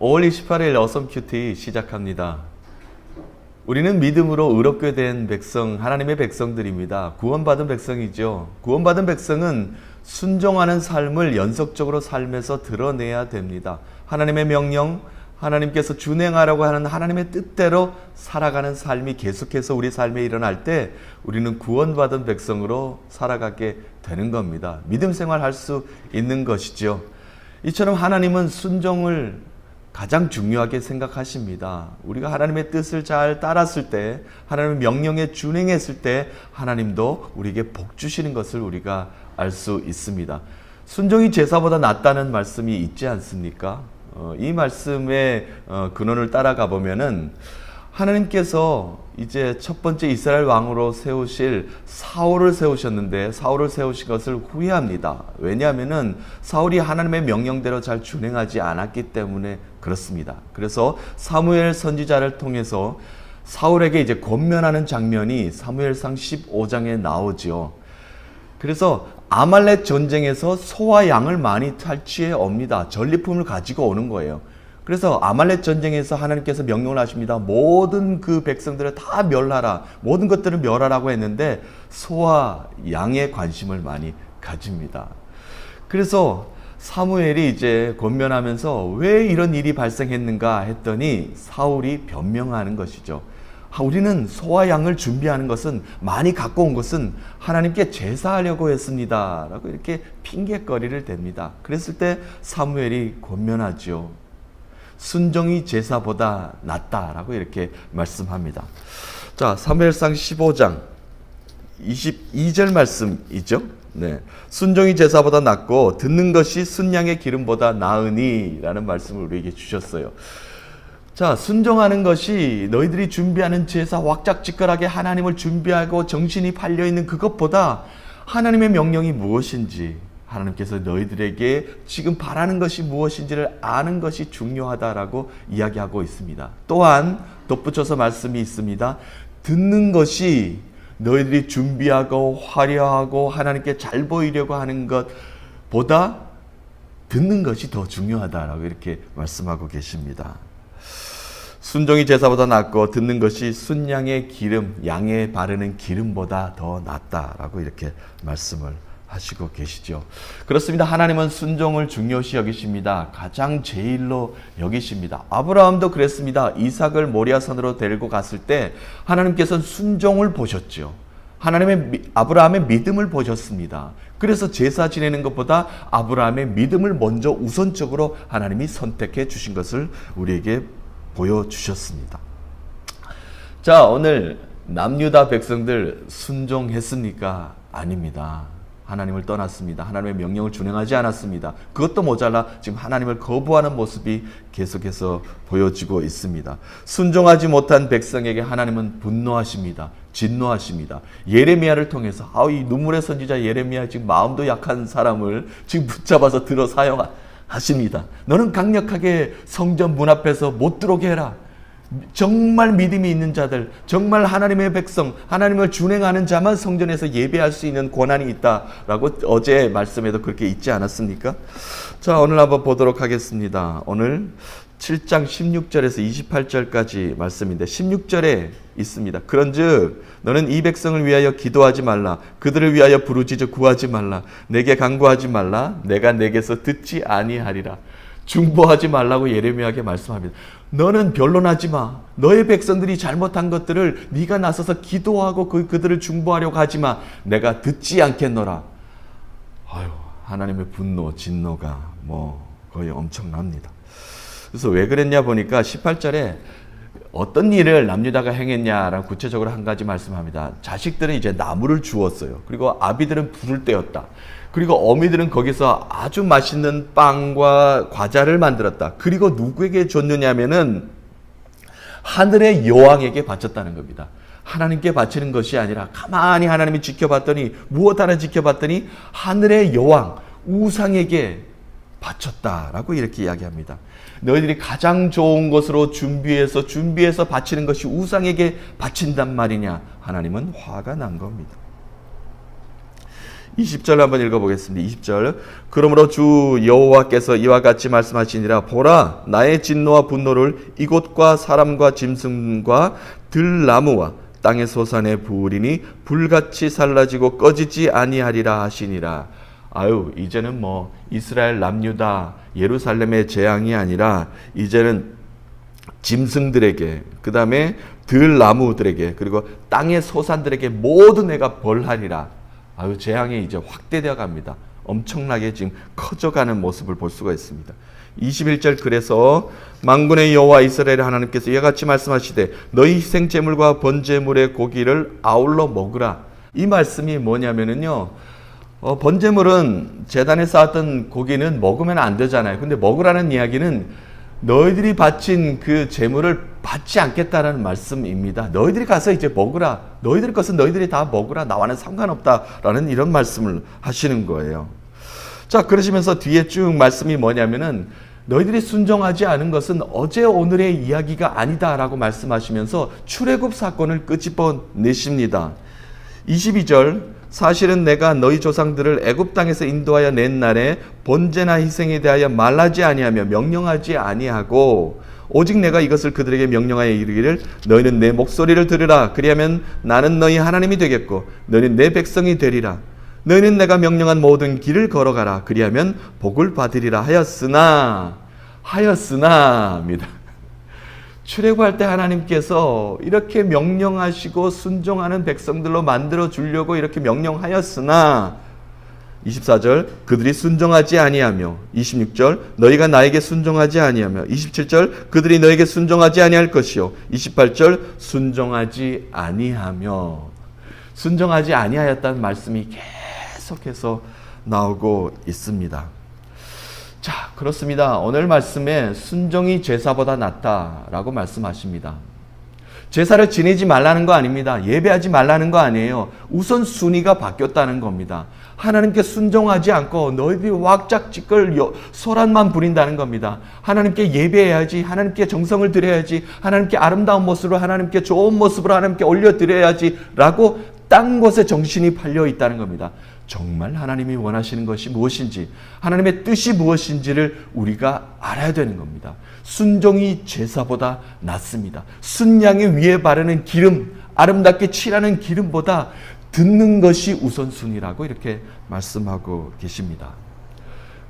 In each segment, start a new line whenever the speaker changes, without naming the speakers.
5월 28일 어썸 큐티 시작합니다. 우리는 믿음으로 의롭게 된 백성, 하나님의 백성들입니다. 구원받은 백성이죠. 구원받은 백성은 순종하는 삶을 연속적으로 삶에서 드러내야 됩니다. 하나님의 명령, 하나님께서 준행하라고 하는 하나님의 뜻대로 살아가는 삶이 계속해서 우리 삶에 일어날 때 우리는 구원받은 백성으로 살아가게 되는 겁니다. 믿음 생활할 수 있는 것이죠. 이처럼 하나님은 순종을 가장 중요하게 생각하십니다. 우리가 하나님의 뜻을 잘 따랐을 때, 하나님의 명령에 준행했을 때 하나님도 우리에게 복 주시는 것을 우리가 알 수 있습니다. 순종이 제사보다 낫다는 말씀이 있지 않습니까? 이 말씀의 근원을 따라가 보면은 하나님께서 이제 첫 번째 이스라엘 왕으로 세우실 사울을 세우셨는데 사울을 세우신 것을 후회합니다. 왜냐하면은 사울이 하나님의 명령대로 잘 준행하지 않았기 때문에 그렇습니다. 그래서 사무엘 선지자를 통해서 사울에게 이제 권면하는 장면이 사무엘상 15장에 나오지요. 그래서 아말렉 전쟁에서 소와 양을 많이 탈취해 옵니다. 전리품을 가지고 오는 거예요. 그래서 아말렉 전쟁에서 하나님께서 명령을 하십니다. 모든 그 백성들을 다 멸하라. 모든 것들을 멸하라고 했는데 소와 양에 관심을 많이 가집니다. 그래서 사무엘이 이제 권면하면서 왜 이런 일이 발생했는가 했더니 사울이 변명하는 것이죠. 우리는 소와 양을 준비하는 것은 많이 갖고 온 것은 하나님께 제사하려고 했습니다. 라고 이렇게 핑계거리를 댑니다. 그랬을 때 사무엘이 권면하죠. 순종이 제사보다 낫다라고 이렇게 말씀합니다. 자, 사무엘상 15장 22절 말씀이죠. 네. 순종이 제사보다 낫고 듣는 것이 순양의 기름보다 나으니 라는 말씀을 우리에게 주셨어요. 자, 순종하는 것이 너희들이 준비하는 제사 왁작지껄하게 하나님을 준비하고 정신이 팔려있는 그것보다 하나님의 명령이 무엇인지 하나님께서 너희들에게 지금 바라는 것이 무엇인지를 아는 것이 중요하다라고 이야기하고 있습니다. 또한 덧붙여서 말씀이 있습니다. 듣는 것이 너희들이 준비하고 화려하고 하나님께 잘 보이려고 하는 것보다 듣는 것이 더 중요하다라고 이렇게 말씀하고 계십니다. 순종이 제사보다 낫고 듣는 것이 순양의 기름, 양에 바르는 기름보다 더 낫다라고 이렇게 말씀을 하시고 계시죠. 그렇습니다. 하나님은 순종을 중요시 여기십니다. 가장 제일로 여기십니다. 아브라함도 그랬습니다. 이삭을 모리아산으로 데리고 갔을 때 하나님께서는 순종을 보셨죠. 아브라함의 믿음을 보셨습니다. 그래서 제사 지내는 것보다 아브라함의 믿음을 먼저 우선적으로 하나님이 선택해 주신 것을 우리에게 보여주셨습니다. 자, 오늘 남유다 백성들 순종했습니까? 아닙니다. 하나님을 떠났습니다. 하나님의 명령을 준행하지 않았습니다. 그것도 모자라 지금 하나님을 거부하는 모습이 계속해서 보여지고 있습니다. 순종하지 못한 백성에게 하나님은 분노하십니다. 진노하십니다. 예레미야를 통해서 이 눈물의 선지자 예레미야 지금 마음도 약한 사람을 지금 붙잡아서 들어 사용하십니다. 너는 강력하게 성전 문 앞에서 못 들어오게 해라. 정말 믿음이 있는 자들, 정말 하나님의 백성, 하나님을 준행하는 자만 성전에서 예배할 수 있는 권한이 있다라고 어제 말씀에도 그렇게 있지 않았습니까? 자, 오늘 한번 보도록 하겠습니다. 오늘 7장 16절에서 28절까지 말씀인데 16절에 있습니다. 그런즉 너는 이 백성을 위하여 기도하지 말라. 그들을 위하여 부르짖어 구하지 말라. 내게 간구하지 말라. 내가 내게서 듣지 아니하리라. 중보하지 말라고 예레미야에게 말씀합니다. 너는 변론하지 마. 너의 백성들이 잘못한 것들을 네가 나서서 기도하고 그들을 중보하려고 하지 마. 내가 듣지 않겠노라. 하나님의 분노, 진노가 거의 엄청납니다. 그래서 왜 그랬냐 보니까 18절에 어떤 일을 남유다가 행했냐라고 구체적으로 한 가지 말씀합니다. 자식들은 이제 나무를 주었어요. 그리고 아비들은 불을 떼었다. 그리고 어미들은 거기서 아주 맛있는 빵과 과자를 만들었다. 그리고 누구에게 줬느냐면은 하늘의 여왕에게 바쳤다는 겁니다. 하나님께 바치는 것이 아니라 가만히 하나님이 지켜봤더니 무엇 하나 지켜봤더니 하늘의 여왕 우상에게 바쳤다라고 이렇게 이야기합니다. 너희들이 가장 좋은 것으로 준비해서 바치는 것이 우상에게 바친단 말이냐. 하나님은 화가 난 겁니다. 20절 한번 읽어보겠습니다. 20절. 그러므로 주 여호와께서 이와 같이 말씀하시니라. 보라, 나의 진노와 분노를 이곳과 사람과 짐승과 들나무와 땅의 소산에 부으리니 불같이 살라지고 꺼지지 아니하리라 하시니라. 아유, 이제는 뭐 이스라엘 남유다 예루살렘의 재앙이 아니라 이제는 짐승들에게, 그 다음에 들나무들에게, 그리고 땅의 소산들에게 모두 내가 벌하리라. 아유, 재앙이 이제 확대되어 갑니다. 엄청나게 지금 커져가는 모습을 볼 수가 있습니다. 21절. 그래서 만군의 여호와 이스라엘 하나님께서 이와 같이 말씀하시되 너희 희생제물과 번제물의 고기를 아울러 먹으라. 이 말씀이 뭐냐면은요, 번제물은 제단에 쌓았던 고기는 먹으면 안 되잖아요. 근데 먹으라는 이야기는 너희들이 바친 그 제물을 받지 않겠다라는 말씀입니다. 너희들이 가서 이제 먹으라. 너희들 것은 너희들이 다 먹으라. 나와는 상관없다라는 이런 말씀을 하시는 거예요. 자, 그러시면서 뒤에 쭉 말씀이 뭐냐면은 너희들이 순종하지 않은 것은 어제 오늘의 이야기가 아니다라고 말씀하시면서 출애굽 사건을 끄집어내십니다. 22절. 사실은 내가 너희 조상들을 애굽 땅에서 인도하여 낸 날에 번제나 희생에 대하여 말하지 아니하며 명령하지 아니하고 오직 내가 이것을 그들에게 명령하여 이르기를 너희는 내 목소리를 들으라. 그리하면 나는 너희 하나님이 되겠고 너희는 내 백성이 되리라. 너희는 내가 명령한 모든 길을 걸어가라. 그리하면 복을 받으리라 하였으나입니다. 출애굽할 때 하나님께서 이렇게 명령하시고 순종하는 백성들로 만들어 주려고 이렇게 명령하였으나 24절. 그들이 순종하지 아니하며 26절. 너희가 나에게 순종하지 아니하며 27절. 그들이 너에게 순종하지 아니할 것이요 28절. 순종하지 아니하며. 순종하지 아니하였다는 말씀이 계속해서 나오고 있습니다. 자, 그렇습니다. 오늘 말씀에 순종이 제사보다 낫다라고 말씀하십니다. 제사를 지내지 말라는 거 아닙니다. 예배하지 말라는 거 아니에요. 우선 순위가 바뀌었다는 겁니다. 하나님께 순종하지 않고 너희들이 왁작지껄 소란만 부린다는 겁니다. 하나님께 예배해야지, 하나님께 정성을 드려야지, 하나님께 아름다운 모습으로, 하나님께 좋은 모습으로 하나님께 올려드려야지 라고 딴 곳에 정신이 팔려 있다는 겁니다. 정말 하나님이 원하시는 것이 무엇인지, 하나님의 뜻이 무엇인지를 우리가 알아야 되는 겁니다. 순종이 제사보다 낫습니다. 순양의 위에 바르는 기름, 아름답게 칠하는 기름보다 듣는 것이 우선순위라고 이렇게 말씀하고 계십니다.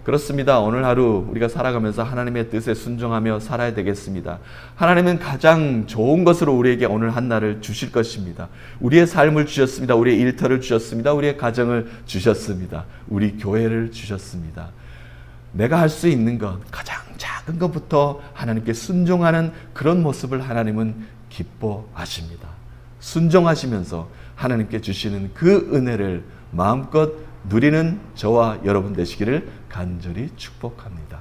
그렇습니다. 오늘 하루 우리가 살아가면서 하나님의 뜻에 순종하며 살아야 되겠습니다. 하나님은 가장 좋은 것으로 우리에게 오늘 한 날을 주실 것입니다. 우리의 삶을 주셨습니다. 우리의 일터를 주셨습니다. 우리의 가정을 주셨습니다. 우리 교회를 주셨습니다. 내가 할 수 있는 것, 가장 작은 것부터 하나님께 순종하는 그런 모습을 하나님은 기뻐하십니다. 순종하시면서 하나님께 주시는 그 은혜를 마음껏 누리는 저와 여러분 되시기를 간절히 축복합니다.